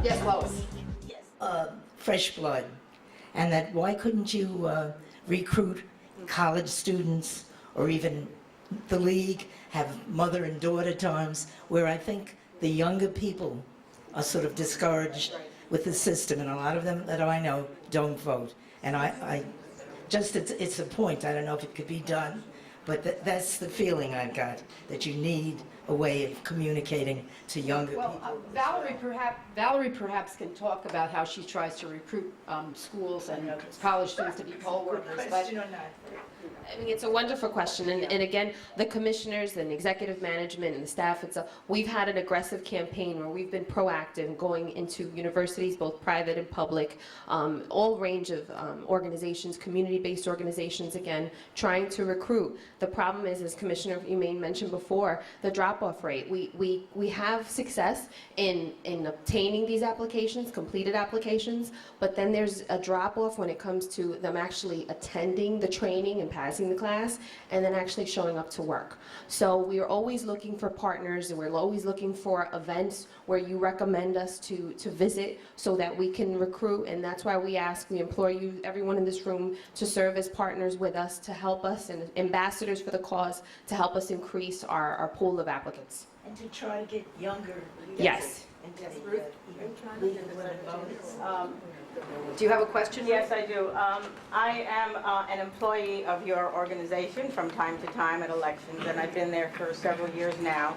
Yes, Lois. Fresh blood, and that why couldn't you recruit college students or even the league have mother and daughter times where I think the younger people are sort of discouraged with the system, and a lot of them that I know don't vote. And I just, it's a point. I don't know if it could be done, but that's the feeling I've got, that you need a way of communicating to younger people. Valerie perhaps can talk about how she tries to recruit schools and college students to be poll workers. I mean, it's a wonderful question, and again, the commissioners and executive management and the staff, we've had an aggressive campaign where we've been proactive going into universities, both private and public, all range of organizations, community-based organizations, again, trying to recruit. The problem is, as Commissioner Umane mentioned before, the drop-off rate. We have success in obtaining these applications, completed applications, but then there's a drop-off when it comes to them actually attending the training and passing the class, and then actually showing up to work. So we are always looking for partners, and we're always looking for events where you recommend us to visit so that we can recruit, and that's why we implore you, everyone in this room, to serve as partners with us, to help us, and ambassadors for the cause, to help us increase our pool of applicants. And to try to get younger. Yes. Do you have a question? Yes, I do. I am an employee of your organization from time to time at elections, and I've been there for several years now.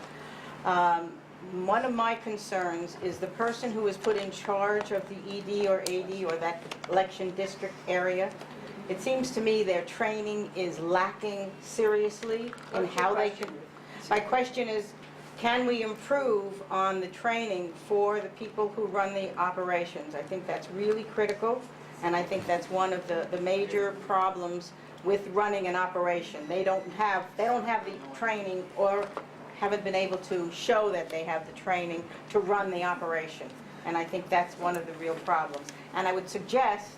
One of my concerns is the person who is put in charge of the ED or AD or that election district area. It seems to me their training is lacking seriously in how they can. My question is, can we improve on the training for the people who run the operations? I think that's really critical, and I think that's one of the major problems with running an operation. They don't have the training, or haven't been able to show that they have the training to run the operation. And I think that's one of the real problems. And I would suggest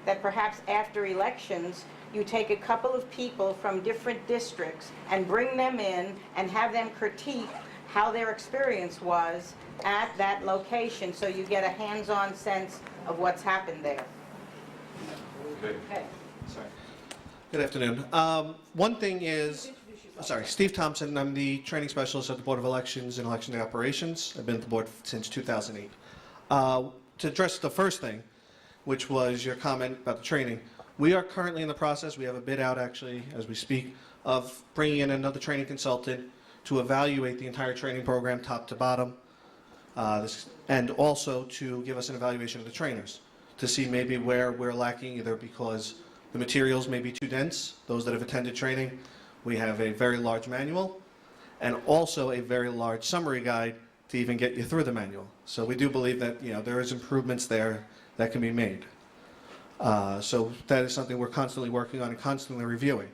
that perhaps after elections, you take a couple of people from different districts and bring them in and have them critique how their experience was at that location, so you get a hands-on sense of what's happened there. Okay. Sorry. Good afternoon. One thing is, Steve Thompson. I'm the training specialist at the Board of Elections and Election Day Operations. I've been at the board since 2008. To address the first thing, which was your comment about the training, we are currently in the process, we have a bid out actually as we speak, of bringing in another training consultant to evaluate the entire training program top to bottom, and also to give us an evaluation of the trainers to see maybe where we're lacking, either because the materials may be too dense. Those that have attended training, we have a very large manual and also a very large summary guide to even get you through the manual. So we do believe that there is improvements there that can be made. So that is something we're constantly working on and constantly reviewing.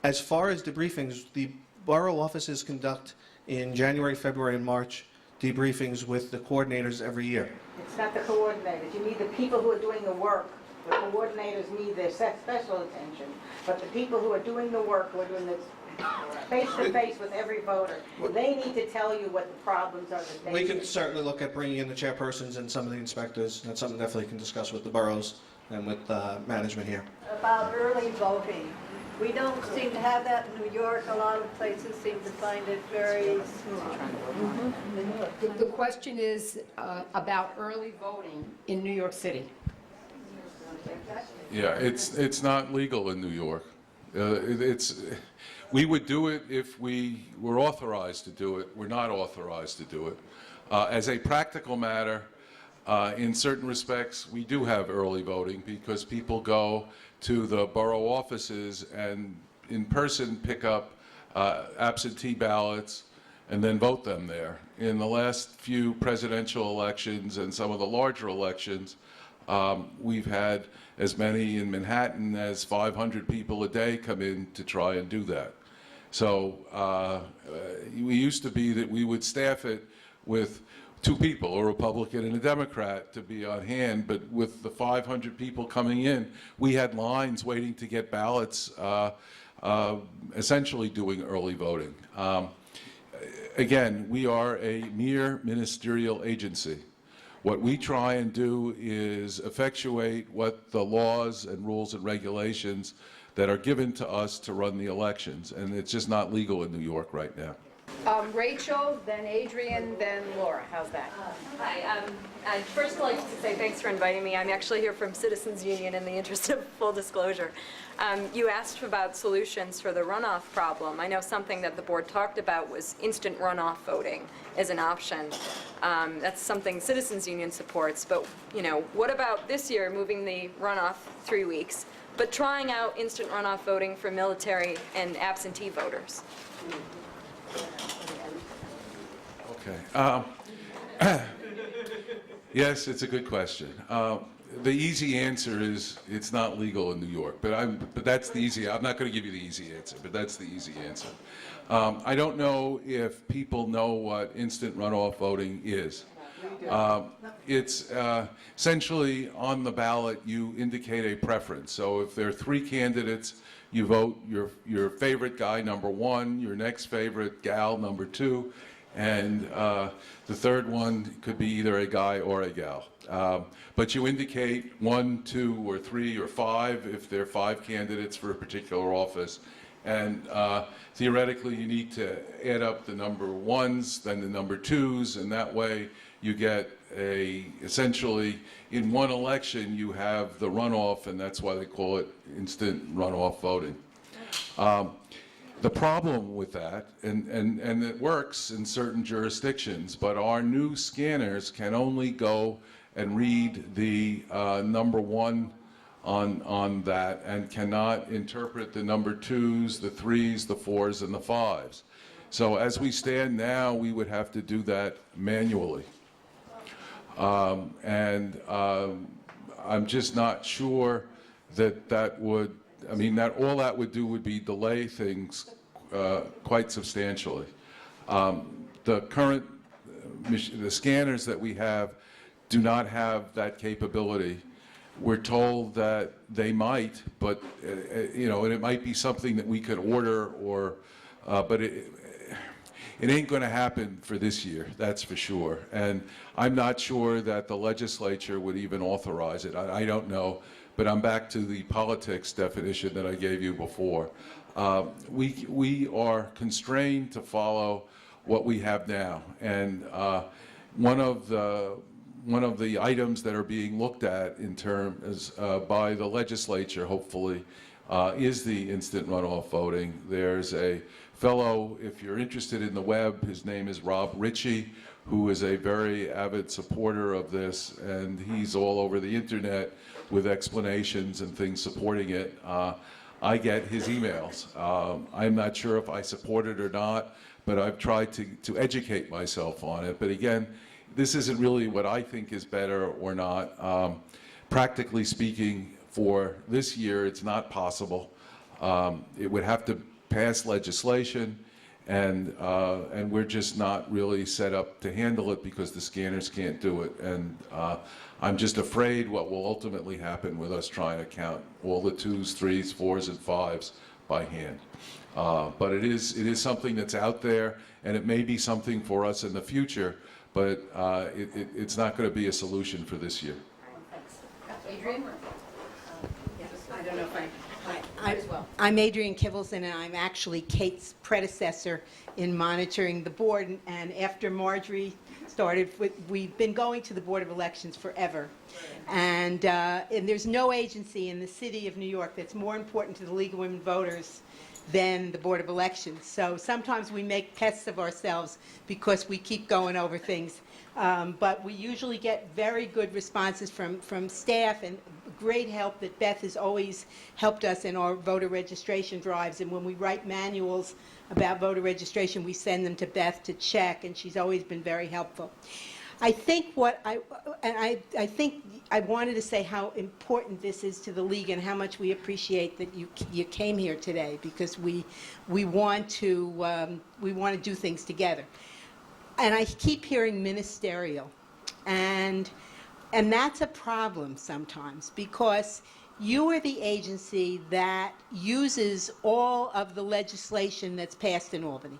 As far as debriefings, the borough offices conduct in January, February, and March debriefings with the coordinators every year. It's not the coordinators. You need the people who are doing the work. The coordinators need their special attention. But the people who are doing the work, who are doing this face-to-face with every voter, they need to tell you what the problems are that they We can certainly look at bringing in the chairpersons and some of the inspectors. That's something definitely can discuss with the boroughs and with management here. About early voting. We don't seem to have that in New York. A lot of places seem to find it very small. The question is about early voting in New York City. Yeah, it's not legal in New York. We would do it if we were authorized to do it. We're not authorized to do it. As a practical matter, in certain respects, we do have early voting because people go to the borough offices and in person pick up absentee ballots and then vote them there. In the last few presidential elections and some of the larger elections, we've had as many in Manhattan as 500 people a day come in to try and do that. So we used to be that we would staff it with 2 people, a Republican and a Democrat, to be on hand, but with the 500 people coming in, we had lines waiting to get ballots, essentially doing early voting. Again, we are a mere ministerial agency. What we try and do is effectuate what the laws and rules and regulations that are given to us to run the elections, and it's just not legal in New York right now. Rachel, then Adrian, then Laura. How's that? Hi, I'd first like to say thanks for inviting me. I'm actually here from Citizens Union in the interest of full disclosure. You asked about solutions for the runoff problem. I know something that the board talked about was instant runoff voting as an option. That's something Citizens Union supports, but what about this year moving the runoff 3 weeks, but trying out instant runoff voting for military and absentee voters? Okay. Yes, it's a good question. The easy answer is it's not legal in New York, but that's the easy. I'm not going to give you the easy answer, but that's the easy answer. I don't know if people know what instant runoff voting is. It's essentially on the ballot you indicate a preference. So if there are 3 candidates, you vote your favorite guy number 1, your next favorite gal number 2, and the third one could be either a guy or a gal. But you indicate 1, 2, or 3, or 5 if there are 5 candidates for a particular office. And theoretically, you need to add up the number 1s, then the number 2s, and that way you get essentially, in one election, you have the runoff, and that's why they call it instant runoff voting. The problem with that, and it works in certain jurisdictions, but our new scanners can only go and read the number 1 on that and cannot interpret the number 2s, the 3s, the 4s, and the 5s. So as we stand now, we would have to do that manually. I'm just not sure that would, all that would do would be delay things quite substantially. The scanners that we have do not have that capability. We're told that they might, but and it might be something that we could order, but it ain't going to happen for this year, that's for sure. And I'm not sure that the legislature would even authorize it. I don't know, but I'm back to the politics definition that I gave you before. We are constrained to follow what we have now, and one of the items that are being looked at in terms by the legislature, hopefully, is the instant runoff voting. There's a fellow, if you're interested in the web, his name is Rob Ritchie, who is a very avid supporter of this, and he's all over the internet with explanations and things supporting it. I get his emails. I'm not sure if I support it or not, but I've tried to educate myself on it. But again, this isn't really what I think is better or not. Practically speaking, for this year, it's not possible. It would have to pass legislation, and we're just not really set up to handle it because the scanners can't do it. And I'm just afraid what will ultimately happen with us trying to count all the 2s, 3s, 4s, and 5s by hand. But it is something that's out there, and it may be something for us in the future, but it's not going to be a solution for this year. Adrian? I don't know if I'm Adrian Kivelson, and I'm actually Kate's predecessor in monitoring the board. And after Marjorie started, we've been going to the Board of Elections forever. And there's no agency in the city of New York that's more important to the League of Women Voters than the Board of Elections. So sometimes we make pests of ourselves because we keep going over things. But we usually get very good responses from staff, and great help that Beth has always helped us in our voter registration drives. And when we write manuals about voter registration, we send them to Beth to check, and she's always been very helpful. I think I think I wanted to say how important this is to the League and how much we appreciate that you came here today, because we want to do things together. And I keep hearing ministerial, and that's a problem sometimes, because you are the agency that uses all of the legislation that's passed in Albany.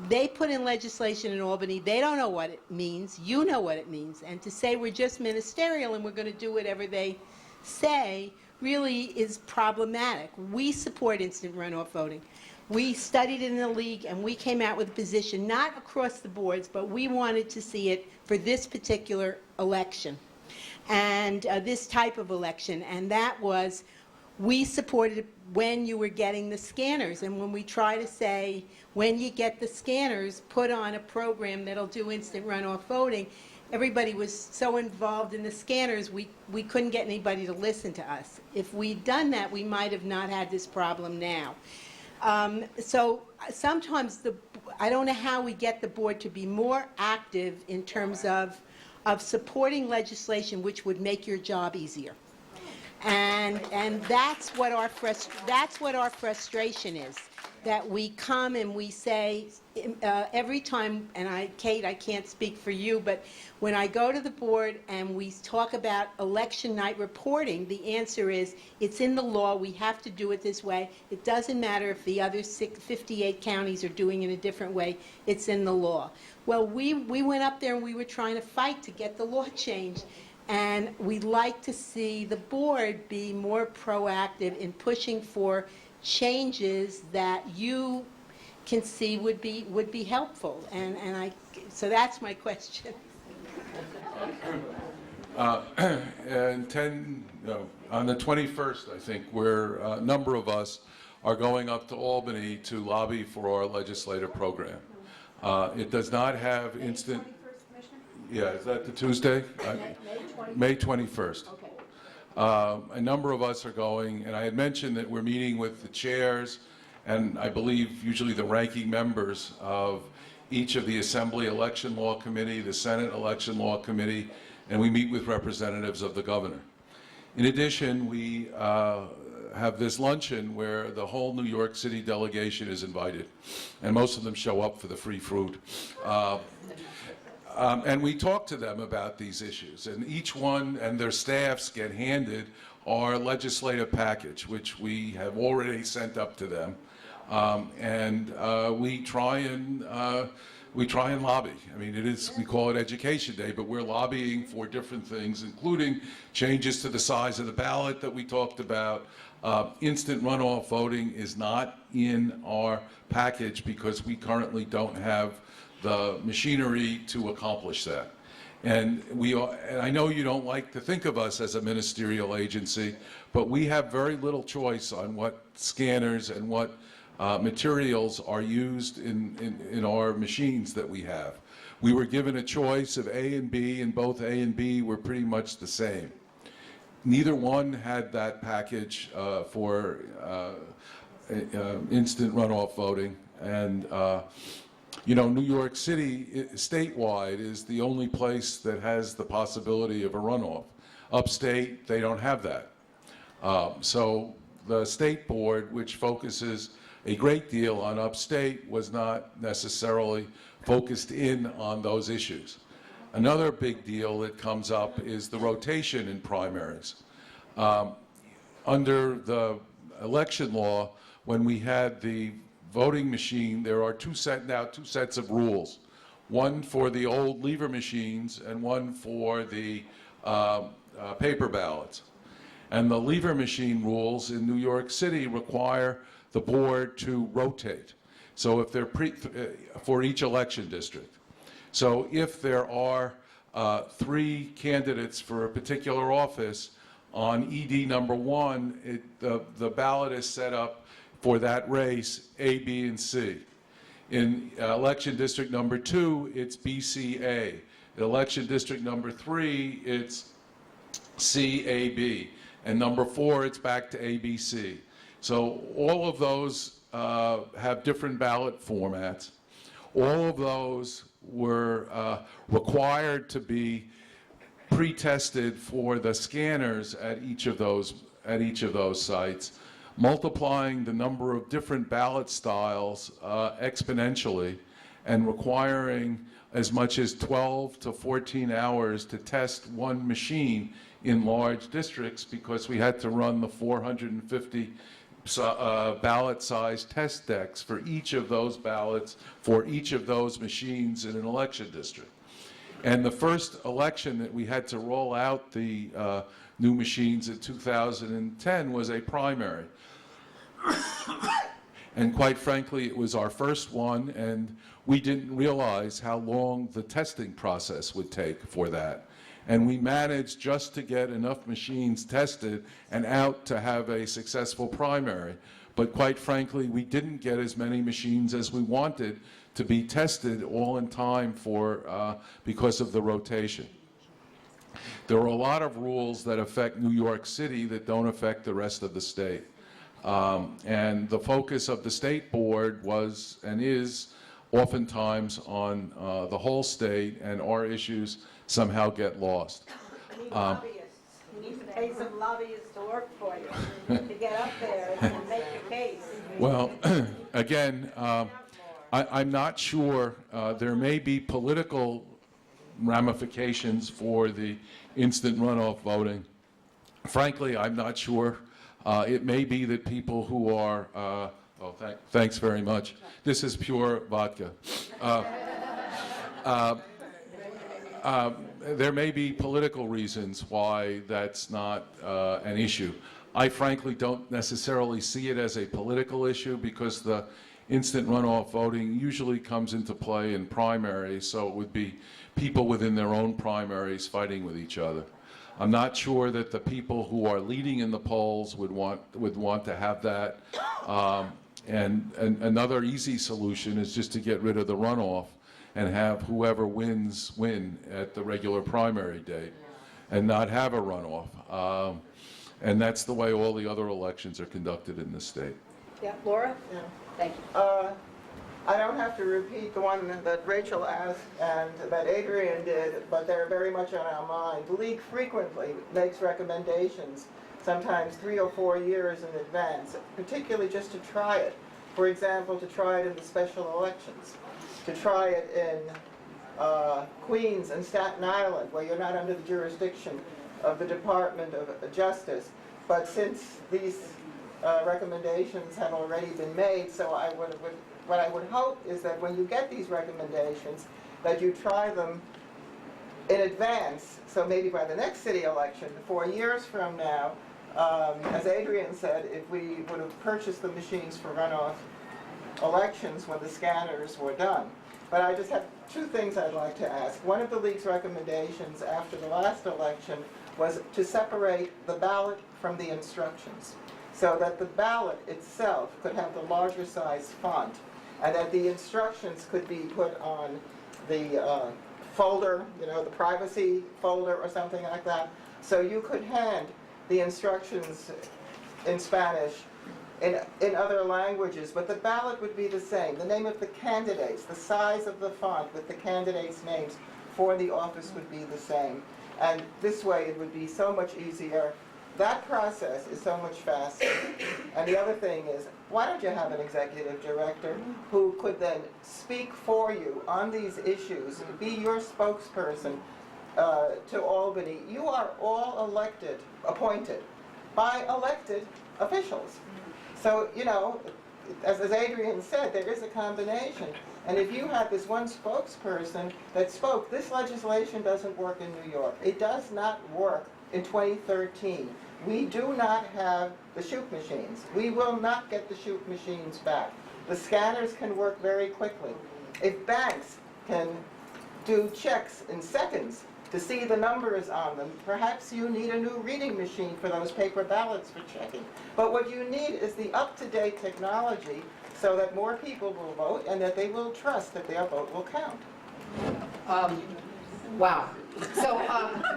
they put in legislation in Albany, they don't know what it means, you know what it means, and to say we're just ministerial and we're going to do whatever they say really is problematic. We support instant runoff voting. We studied it in the league and we came out with a position, not across the boards, but we wanted to see it for this particular election and this type of election, and that was we supported when you were getting the scanners, and when we try to say, when you get the scanners, put on a program that'll do instant runoff voting, everybody was so involved in the scanners, we couldn't get anybody to listen to us. If we'd done that, we might have not had this problem now. So sometimes I don't know how we get the board to be more active in terms of supporting legislation which would make your job easier. And that's what our frustration is, that we come and we say every time, and Kate, I can't speak for you, but when I go to the board and we talk about election night reporting, the answer is it's in the law, we have to do it this way. It doesn't matter if the other 58 counties are doing it a different way, it's in the law. Well, we went up there and we were trying to fight to get the law changed. And we'd like to see the board be more proactive in pushing for changes that you can see would be helpful. So that's my question. And on the 21st, I think, where a number of us are going up to Albany to lobby for our legislative program. It does not have instant. Yeah, is that the Tuesday? May 21st. Okay. A number of us are going, and I had mentioned that we're meeting with the chairs and I believe usually the ranking members of each of the Assembly Election Law Committee, the Senate Election Law Committee, and we meet with representatives of the governor. In addition, we have this luncheon where the whole New York City delegation is invited, and most of them show up for the free fruit. And we talk to them about these issues, and each one and their staffs get handed our legislative package, which we have already sent up to them, and we try and lobby. I mean, we call it Education Day, but we're lobbying for different things, including changes to the size of the ballot that we talked about. Instant runoff voting is not in our package because we currently don't have the machinery to accomplish that. And I know you don't like to think of us as a ministerial agency, but we have very little choice on what scanners and what materials are used in our machines that we have. We were given a choice of A and B, and both A and B were pretty much the same. Neither one had that package for instant runoff voting, and you know, New York City, statewide, is the only place that has the possibility of a runoff. Upstate, they don't have that. So the state board, which focuses a great deal on upstate, was not necessarily focused in on those issues. Another big deal that comes up is the rotation in primaries. Under the election law, when we had the voting machine, there are now two sets of rules. One for the old lever machines and one for the paper ballots. And the lever machine rules in New York City require the board to rotate. So if they're for each election district. So if there are 3 candidates for a particular office, on ED number 1, the ballot is set up for that race, A, B, and C. In election district number 2, it's BCA. In election district number 3, it's CAB. And number 4, it's back to ABC. So all of those have different ballot formats. All of those were required to be pre-tested for the scanners at each of those sites, multiplying the number of different ballot styles exponentially, and requiring as much as 12 to 14 hours to test one machine in large districts, because we had to run the 450 ballot size test decks for each of those ballots for each of those machines in an election district. And the first election that we had to roll out the new machines in 2010 was a primary. And quite frankly, it was our first one, and we didn't realize how long the testing process would take for that. And we managed just to get enough machines tested and out to have a successful primary. But quite frankly, we didn't get as many machines as we wanted to be tested all in time for, because of the rotation. There are a lot of rules that affect New York City that don't affect the rest of the state. And the focus of the state board was and is oftentimes on the whole state, and our issues somehow get lost. You need lobbyists. You need to pay some lobbyists to work for you, to get up there and make your case. Well, again, I'm not sure. There may be political ramifications for the instant runoff voting. Frankly, I'm not sure. It may be that people who are, thanks very much. This is pure vodka. There may be political reasons why that's not an issue. I frankly don't necessarily see it as a political issue because the instant runoff voting usually comes into play in primaries, so it would be people within their own primaries fighting with each other. I'm not sure that the people who are leading in the polls would want to have that. And another easy solution is just to get rid of the runoff and have whoever wins win at the regular primary date and not have a runoff. And that's the way all the other elections are conducted in this state. Yeah, Laura? Yeah. Thank you. I don't have to repeat the one that Rachel asked and that Adrian did, but they're very much on our mind. The league frequently makes recommendations, sometimes 3 or 4 years in advance, particularly just to try it. For example, to try it in the special elections, to try it in Queens and Staten Island, where you're not under the jurisdiction of the Department of Justice. But since these recommendations have already been made, so what I would hope is that when you get these recommendations, that you try them in advance, so maybe by the next city election, 4 years from now, as Adrian said, if we would have purchased the machines for runoff elections when the scanners were done. But I just have 2 things I'd like to ask. One of the league's recommendations after the last election was to separate the ballot from the instructions, so that the ballot itself could have the larger size font, and that the instructions could be put on the folder, the privacy folder or something like that. So you could hand the instructions in Spanish, in other languages, but the ballot would be the same. The name of the candidates, the size of the font with the candidates' names for the office would be the same. And this way it would be so much easier. That process is so much faster. And the other thing is, why don't you have an executive director who could then speak for you on these issues, and be your spokesperson to Albany? You are all appointed by elected officials. So, as Adrian said, there is a combination. And if you had this one spokesperson that spoke, this legislation doesn't work in New York. It does not work in 2013. We do not have the shoot machines. We will not get the shoot machines back. The scanners can work very quickly. If banks can do checks in seconds to see the numbers on them, perhaps you need a new reading machine for those paper ballots for checking. But what you need is the up-to-date technology so that more people will vote and that they will trust that their vote will count. Wow. So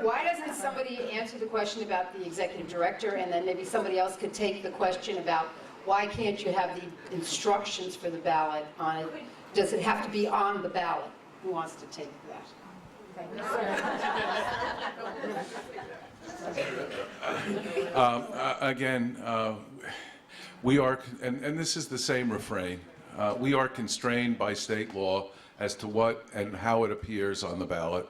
why doesn't somebody answer the question about the executive director, and then maybe somebody else could take the question about why can't you have the instructions for the ballot on it? Does it have to be on the ballot? Who wants to take that? Again, we are, and this is the same refrain, we are constrained by state law as to what and how it appears on the ballot.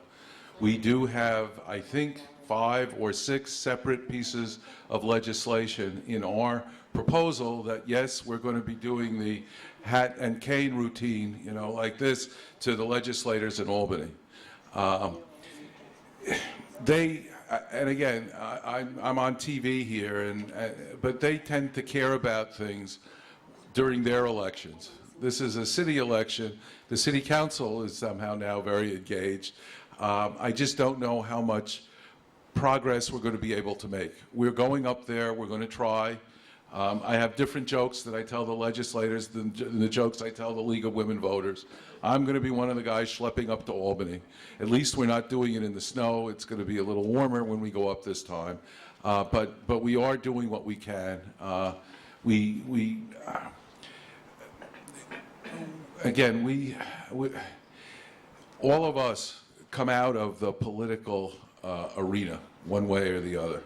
We do have, I think, 5 or 6 separate pieces of legislation in our proposal that, yes, we're going to be doing the hat and cane routine, you know, like this, to the legislators in Albany. And again, I'm on TV here, but they tend to care about things during their elections. This is a city election. The city council is somehow now very engaged. I just don't know how much progress we're going to be able to make. We're going up there. We're going to try. I have different jokes that I tell the legislators than the jokes I tell the League of Women Voters. I'm going to be one of the guys schlepping up to Albany. At least we're not doing it in the snow. It's going to be a little warmer when we go up this time. But we are doing what we can. Again, all of us come out of the political arena one way or the other.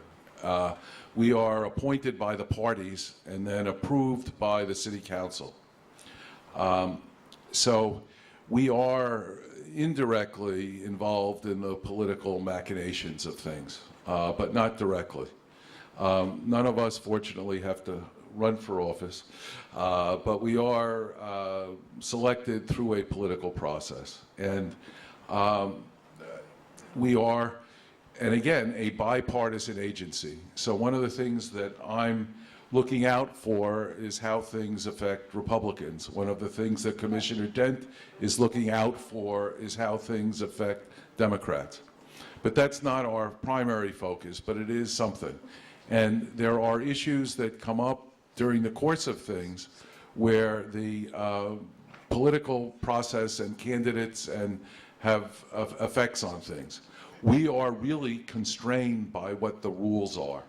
We are appointed by the parties and then approved by the city council. So we are indirectly involved in the political machinations of things, but not directly. None of us, fortunately, have to run for office, but we are selected through a political process. And we are, and again, a bipartisan agency. So one of the things that I'm looking out for is how things affect Republicans. One of the things that Commissioner Dent is looking out for is how things affect Democrats. But that's not our primary focus, but it is something. And there are issues that come up during the course of things where the political process and candidates and have effects on things. We are really constrained by what the rules are.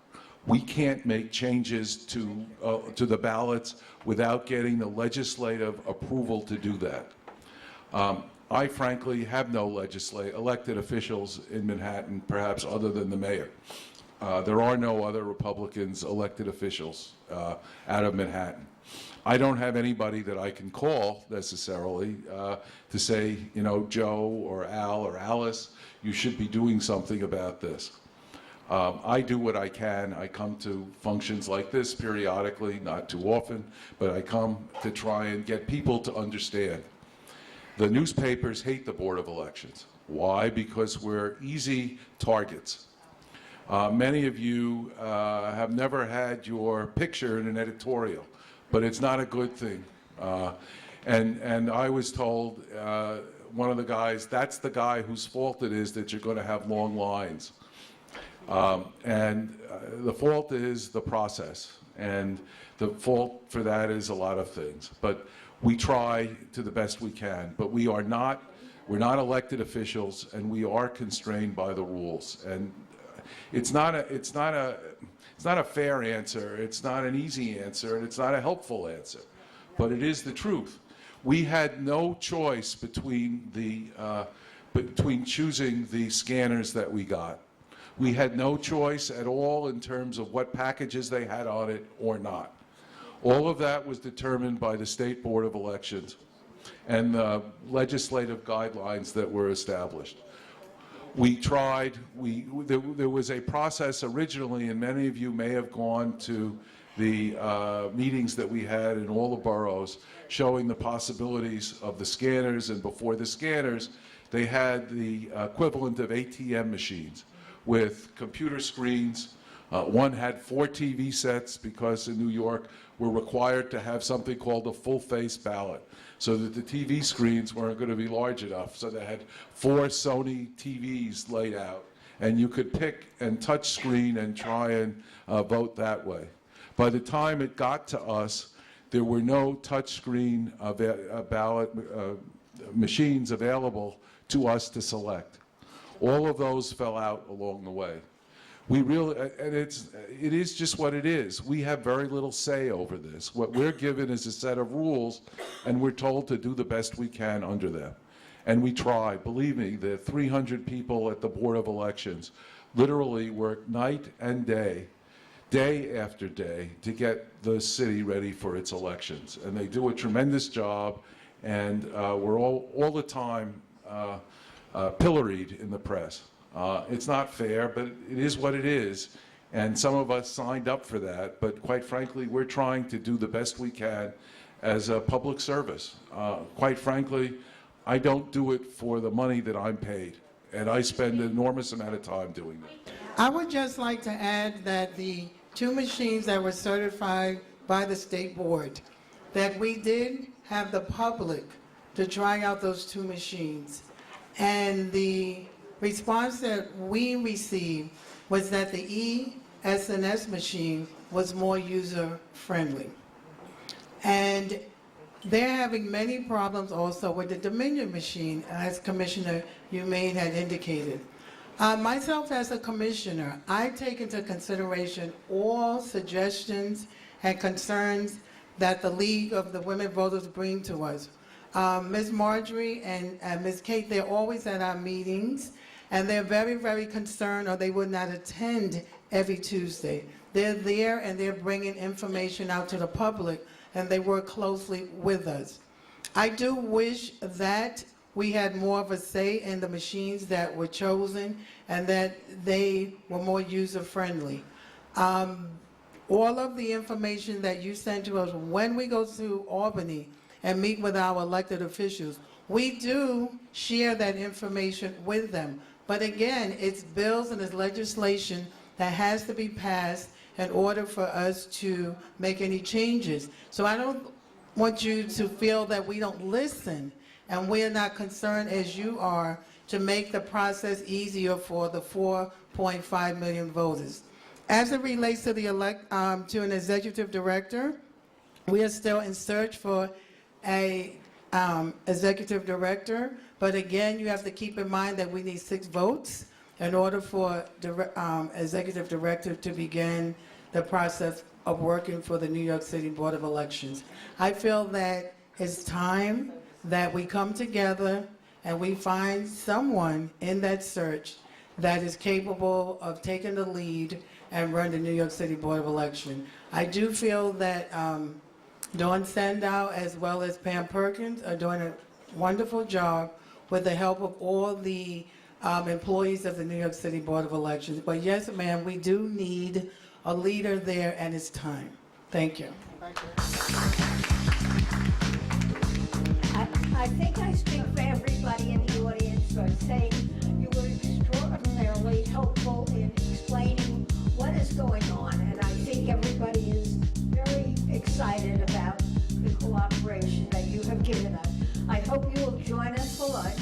We can't make changes to the ballots without getting the legislative approval to do that. I frankly have no elected officials in Manhattan, perhaps other than the mayor. There are no other Republicans elected officials out of Manhattan. I don't have anybody that I can call necessarily to say, you know, Joe or Al or Alice, you should be doing something about this. I do what I can. I come to functions like this periodically, not too often, but I come to try and get people to understand. The newspapers hate the Board of Elections. Why? Because we're easy targets. Many of you have never had your picture in an editorial, but it's not a good thing. And I was told, one of the guys, that's the guy whose fault it is that you're going to have long lines. The fault is the process, and the fault for that is a lot of things. But we try to the best we can, but we're not elected officials, and we are constrained by the rules. And it's not a fair answer, it's not an easy answer, and it's not a helpful answer, but it is the truth. We had no choice between choosing the scanners that we got. We had no choice at all in terms of what packages they had on it or not. All of that was determined by the State Board of Elections and the legislative guidelines that were established. We tried, there was a process originally, and many of you may have gone to the meetings that we had in all the boroughs showing the possibilities of the scanners, and before the scanners, they had the equivalent of ATM machines with computer screens. One had 4 TV sets because in New York we're required to have something called a full-face ballot, so that the TV screens weren't going to be large enough. So they had 4 Sony TVs laid out, and you could pick and touch screen and try and vote that way. By the time it got to us, there were no touch screen ballot machines available to us to select. All of those fell out along the way. We really, and it is just what it is. We have very little say over this. What we're given is a set of rules, and we're told to do the best we can under them. And we try. Believe me, the 300 people at the Board of Elections literally work night and day after day, to get the city ready for its elections. And they do a tremendous job, and we're all the time pilloried in the press. It's not fair, but it is what it is. And some of us signed up for that, but quite frankly, we're trying to do the best we can as a public service. Quite frankly, I don't do it for the money that I'm paid, and I spend an enormous amount of time doing that. I would just like to add that the 2 machines that were certified by the state board, that we did have the public to try out those 2 machines. And the response that we received was that the ES&S machine was more user-friendly. And they're having many problems also with the Dominion machine, as Commissioner Umane had indicated. Myself as a commissioner, I take into consideration all suggestions and concerns that the League of the Women Voters bring to us. Ms. Marjorie and Ms. Kate, they're always at our meetings, and they're very, very concerned, or they would not attend every Tuesday. They're there and they're bringing information out to the public, and they work closely with us. I do wish that we had more of a say in the machines that were chosen and that they were more user-friendly. All of the information that you send to us when we go to Albany and meet with our elected officials, we do share that information with them. But again, it's bills and it's legislation that has to be passed in order for us to make any changes. So I don't want you to feel that we don't listen and we're not concerned as you are to make the process easier for the 4.5 million voters. As it relates to the to an executive director, we are still in search for a executive director, but again, you have to keep in mind that we need 6 votes in order for executive director to begin the process of working for the New York City Board of Elections. I feel that it's time that we come together and we find someone in that search that is capable of taking the lead and run the New York City Board of Elections. I do feel that Dawn Sandow as well as Pam Perkins are doing a wonderful job with the help of all the employees of the New York City Board of Elections. But yes, ma'am, we do need a leader there, and it's time. Thank you. Thank you. I think I speak for everybody in the audience by saying you were extraordinarily helpful in explaining what is going on, and I think everybody is very excited about the cooperation that you have given us. I hope you will join us for lunch.